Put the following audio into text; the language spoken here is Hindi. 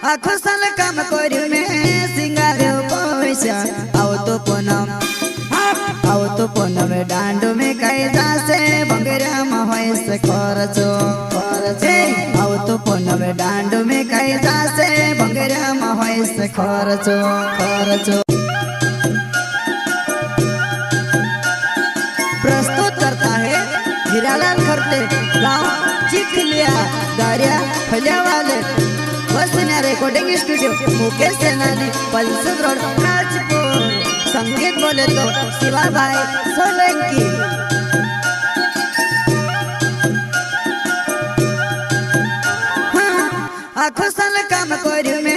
आखो साल काम करू में सिंगार पैसा आओ तो पूनम आओ तो पूनम डांडो में कई जासे भंगरा में से खर्चो आओ तो पूनम डांडो में कई जासे भंगरा में से खर्चो प्रस्तुत करता है हीरालाल खरते गाँव चिखलिया दारिया फलिया वाले वसुन्या रिकॉर्डिंग स्टूडियो मुकेश सेनानी पल्सद रोड राजपुर। संगीत बोले तो शिवा भाई सोलंकी। हाँ, आखो साल काम करू में